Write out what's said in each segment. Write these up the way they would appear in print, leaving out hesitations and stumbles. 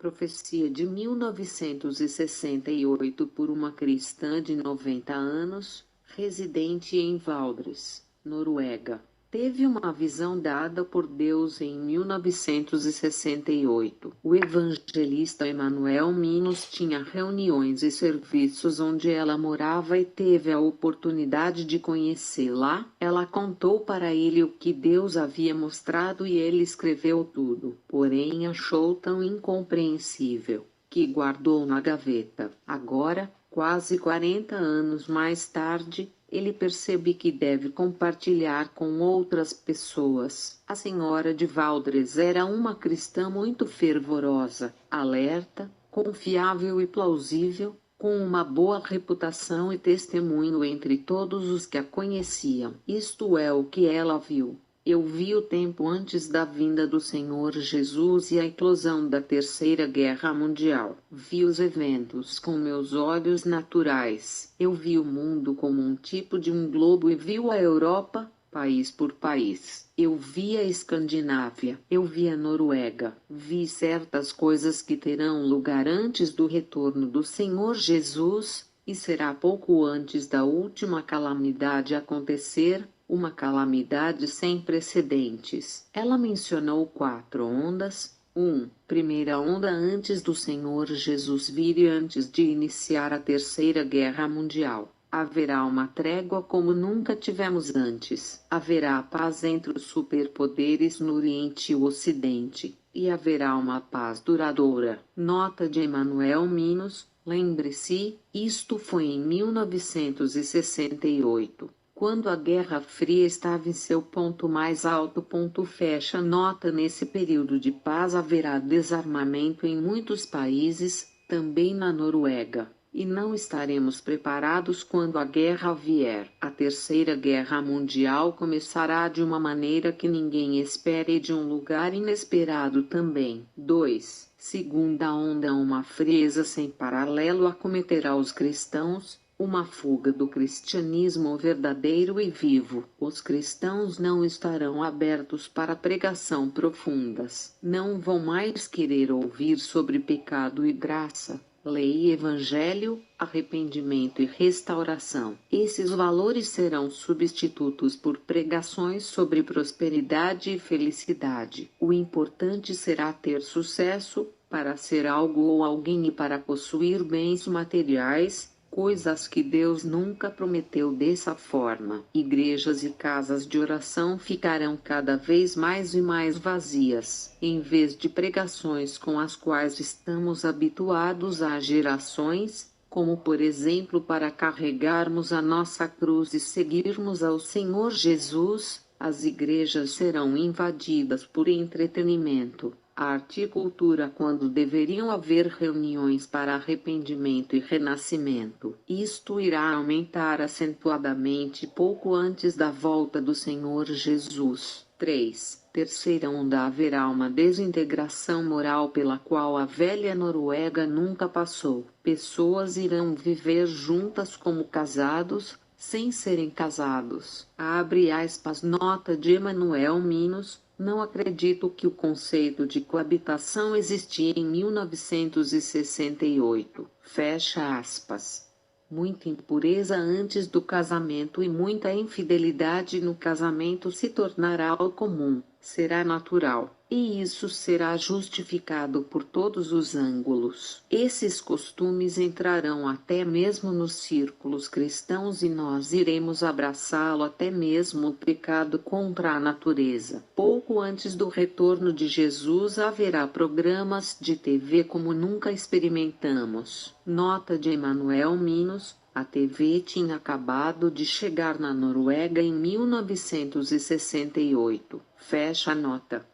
Profecia de 1968 por uma cristã de 90 anos, residente em Valdres, Noruega. Teve uma visão dada por Deus em 1968. O evangelista Emanuel Minos tinha reuniões e serviços onde ela morava e teve a oportunidade de conhecê-la. Ela contou para ele o que Deus havia mostrado e ele escreveu tudo. Porém, achou tão incompreensível que guardou na gaveta. Agora, quase 40 anos mais tarde, ele percebe que deve compartilhar com outras pessoas. A senhora de Valdres era uma cristã muito fervorosa, alerta, confiável e plausível, com uma boa reputação e testemunho entre todos os que a conheciam. Isto é o que ela viu. Eu vi o tempo antes da vinda do Senhor Jesus e a eclosão da Terceira Guerra Mundial. Vi os eventos com meus olhos naturais. Eu vi o mundo como um tipo de um globo e vi a Europa, país por país. Eu vi a Escandinávia, eu vi a Noruega. Vi certas coisas que terão lugar antes do retorno do Senhor Jesus, e será pouco antes da última calamidade acontecer, uma calamidade sem precedentes. Ela mencionou 4 ondas. 1. Primeira onda antes do Senhor Jesus vir e antes de iniciar a Terceira Guerra Mundial. Haverá uma trégua como nunca tivemos antes. Haverá paz entre os superpoderes no Oriente e o Ocidente. E haverá uma paz duradoura. Nota de Emanuel Minos. Lembre-se, isto foi em 1968. Quando a Guerra Fria estava em seu ponto mais alto. Fecha nota. Nesse período de paz haverá desarmamento em muitos países, também na Noruega. E não estaremos preparados quando a guerra vier. A Terceira Guerra Mundial começará de uma maneira que ninguém espera e de um lugar inesperado também. 2. Segunda onda. Uma frieza sem paralelo acometerá os cristãos. Uma fuga do cristianismo verdadeiro e vivo. Os cristãos não estarão abertos para pregação profundas. Não vão mais querer ouvir sobre pecado e graça, lei e evangelho, arrependimento e restauração. Esses valores serão substitutos por pregações sobre prosperidade e felicidade. O importante será ter sucesso, para ser algo ou alguém e para possuir bens materiais, coisas que Deus nunca prometeu dessa forma. Igrejas e casas de oração ficarão cada vez mais e mais vazias, em vez de pregações com as quais estamos habituados há gerações, como por exemplo para carregarmos a nossa cruz e seguirmos ao Senhor Jesus. As igrejas serão invadidas por entretenimento, arte e cultura quando deveriam haver reuniões para arrependimento e renascimento. Isto irá aumentar acentuadamente pouco antes da volta do Senhor Jesus. 3. Terceira onda. Haverá uma desintegração moral pela qual a velha Noruega nunca passou. Pessoas irão viver juntas como casados, sem serem casados. Abre aspas. Nota de Emanuel Minos. Não acredito que o conceito de coabitação existia em 1968. Fecha aspas. Muita impureza antes do casamento e muita infidelidade no casamento se tornará algo comum, será natural. E isso será justificado por todos os ângulos. Esses costumes entrarão até mesmo nos círculos cristãos e nós iremos abraçá-lo até mesmo o pecado contra a natureza. Pouco antes do retorno de Jesus haverá programas de TV como nunca experimentamos. Nota de Emanuel Minos. A TV tinha acabado de chegar na Noruega em 1968. Fecha a nota.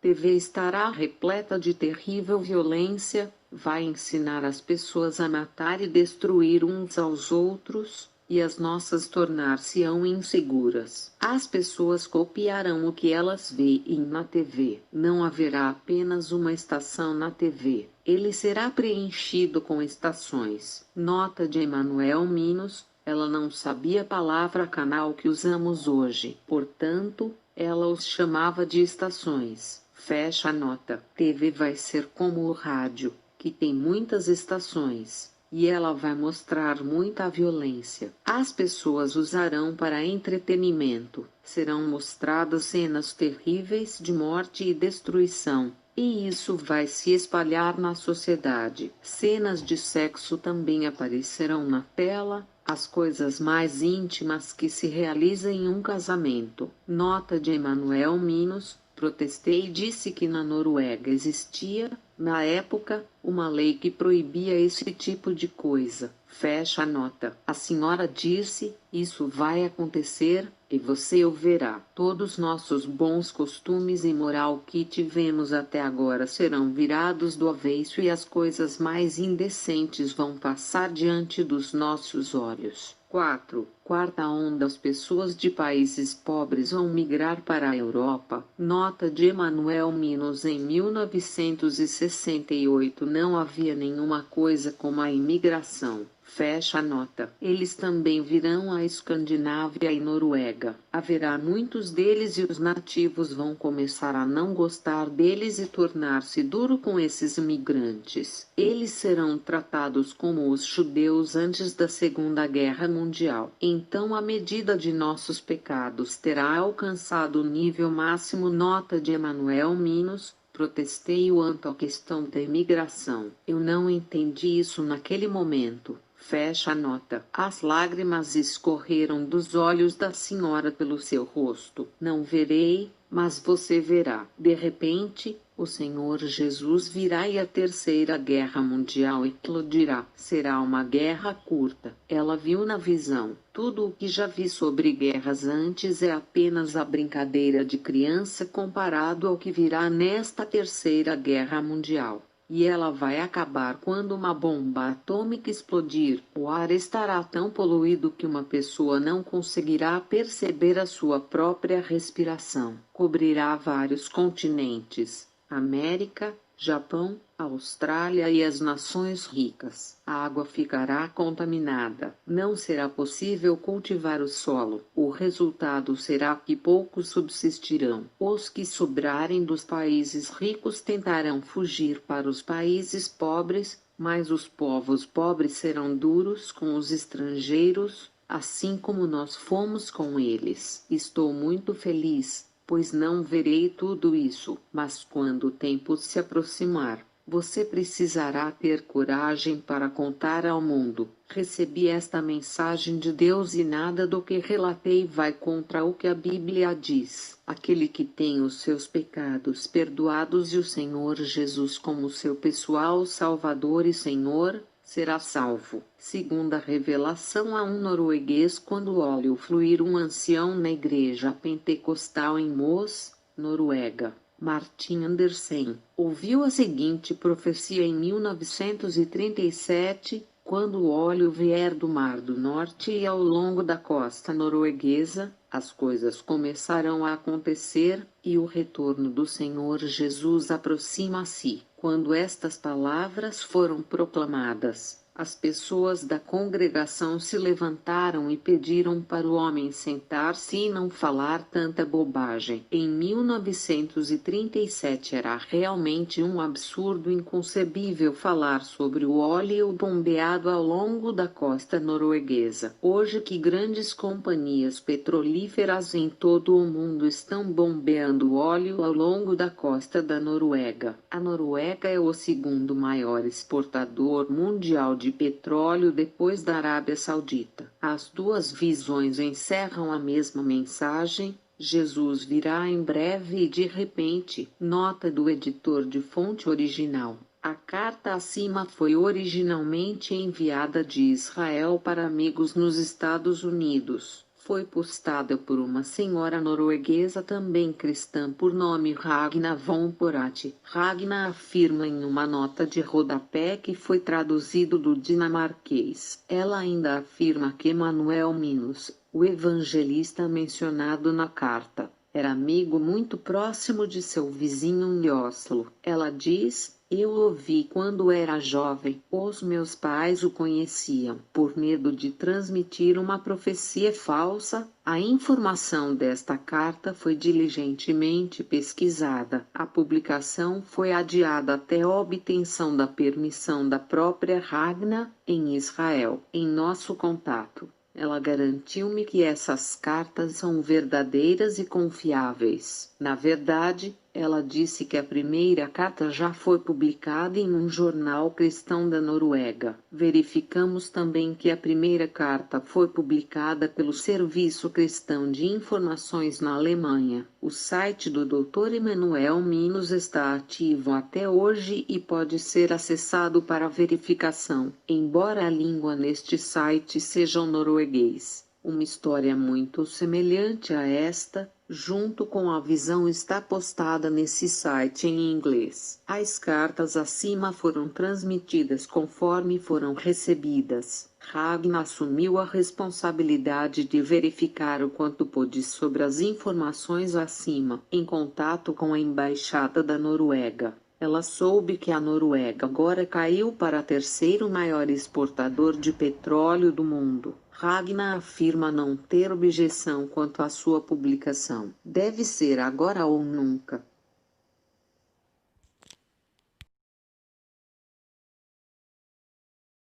TV estará repleta de terrível violência, vai ensinar as pessoas a matar e destruir uns aos outros, e as nossas tornar-se-ão inseguras. As pessoas copiarão o que elas veem na TV. Não haverá apenas uma estação na TV. Ele será preenchido com estações. Nota de Emanuel Minos. Ela não sabia a palavra canal que usamos hoje. Portanto, ela os chamava de estações. Fecha a nota. TV vai ser como o rádio. que tem muitas estações. E ela vai mostrar muita violência. As pessoas usarão para entretenimento. Serão mostradas cenas terríveis de morte e destruição. E isso vai se espalhar na sociedade. Cenas de sexo também aparecerão na tela. As coisas mais íntimas que se realizam em um casamento. Nota de Emanuel Minos. Protestei e disse que na Noruega existia, na época, uma lei que proibia esse tipo de coisa. Fecha a nota. A senhora disse, isso vai acontecer, e você o verá. Todos nossos bons costumes e moral que tivemos até agora serão virados do avesso e as coisas mais indecentes vão passar diante dos nossos olhos. 4. Quarta onda. As pessoas de países pobres vão migrar para a Europa. Nota de Emanuel Minos. Em 1968 não havia nenhuma coisa como a imigração. Fecha a nota. Eles também virão à Escandinávia e Noruega. Haverá muitos deles e os nativos vão começar a não gostar deles e tornar-se duro com esses imigrantes. Eles serão tratados como os judeus antes da Segunda Guerra Mundial. Então a medida de nossos pecados terá alcançado o nível máximo. Nota de Emanuel Minos. Protestei quanto à questão da imigração. Eu não entendi isso naquele momento. Fecha a nota. As lágrimas escorreram dos olhos da senhora pelo seu rosto. Não verei, mas você verá. De repente, o Senhor Jesus virá e a Terceira Guerra Mundial eclodirá. Será uma guerra curta. Ela viu na visão. Tudo o que já vi sobre guerras antes é apenas a brincadeira de criança comparado ao que virá nesta Terceira Guerra Mundial. E ela vai acabar quando uma bomba atômica explodir. O ar estará tão poluído que uma pessoa não conseguirá perceber a sua própria respiração. Cobrirá vários continentes: América, Japão, Austrália e as nações ricas. A água ficará contaminada. Não será possível cultivar o solo. O resultado será que poucos subsistirão. Os que sobrarem dos países ricos tentarão fugir para os países pobres, mas os povos pobres serão duros com os estrangeiros, assim como nós fomos com eles. Estou muito feliz, pois não verei tudo isso, mas quando o tempo se aproximar, você precisará ter coragem para contar ao mundo. Recebi esta mensagem de Deus e nada do que relatei vai contra o que a Bíblia diz. Aquele que tem os seus pecados perdoados e o Senhor Jesus como seu pessoal Salvador e Senhor, será salvo. Segunda revelação a um norueguês quando olha fluir um ancião na igreja pentecostal em Moss, Noruega. Martin Andersen ouviu a seguinte profecia em 1937, quando o óleo vier do Mar do Norte e ao longo da costa norueguesa, as coisas começarão a acontecer, e o retorno do Senhor Jesus aproxima-se. Quando estas palavras foram proclamadas, as pessoas da congregação se levantaram e pediram para o homem sentar-se e não falar tanta bobagem. Em 1937 era realmente um absurdo inconcebível falar sobre o óleo bombeado ao longo da costa norueguesa. Hoje que grandes companhias petrolíferas em todo o mundo estão bombeando óleo ao longo da costa da Noruega. A Noruega é o segundo maior exportador mundial de petróleo depois da Arábia Saudita. As duas visões encerram a mesma mensagem: Jesus virá em breve e de repente. Nota do editor de fonte original. A carta acima foi originalmente enviada de Israel para amigos nos Estados Unidos. Foi postada por uma senhora norueguesa também cristã por nome Ragna von Porat. Ragna afirma em uma nota de rodapé que foi traduzido do dinamarquês. Ela ainda afirma que Emanuel Minos, o evangelista mencionado na carta, era amigo muito próximo de seu vizinho em Oslo. Ela diz: Eu o vi quando era jovem. Os meus pais o conheciam. Por medo de transmitir uma profecia falsa, a informação desta carta foi diligentemente pesquisada. A publicação foi adiada até a obtenção da permissão da própria Ragna em Israel. Em nosso contato, ela garantiu-me que essas cartas são verdadeiras e confiáveis. Na verdade, ela disse que a primeira carta já foi publicada em um jornal cristão da Noruega. Verificamos também que a primeira carta foi publicada pelo Serviço Cristão de Informações na Alemanha. O site do Dr. Emanuel Minos está ativo até hoje e pode ser acessado para verificação, embora a língua neste site seja o norueguês. Uma história muito semelhante a esta, junto com a visão, está postada nesse site em inglês. As cartas acima foram transmitidas conforme foram recebidas. Ragnar assumiu a responsabilidade de verificar o quanto pôde sobre as informações acima, em contato com a Embaixada da Noruega. Ela soube que a Noruega agora caiu para terceiro maior exportador de petróleo do mundo. Ragnar afirma não ter objeção quanto à sua publicação. Deve ser agora ou nunca.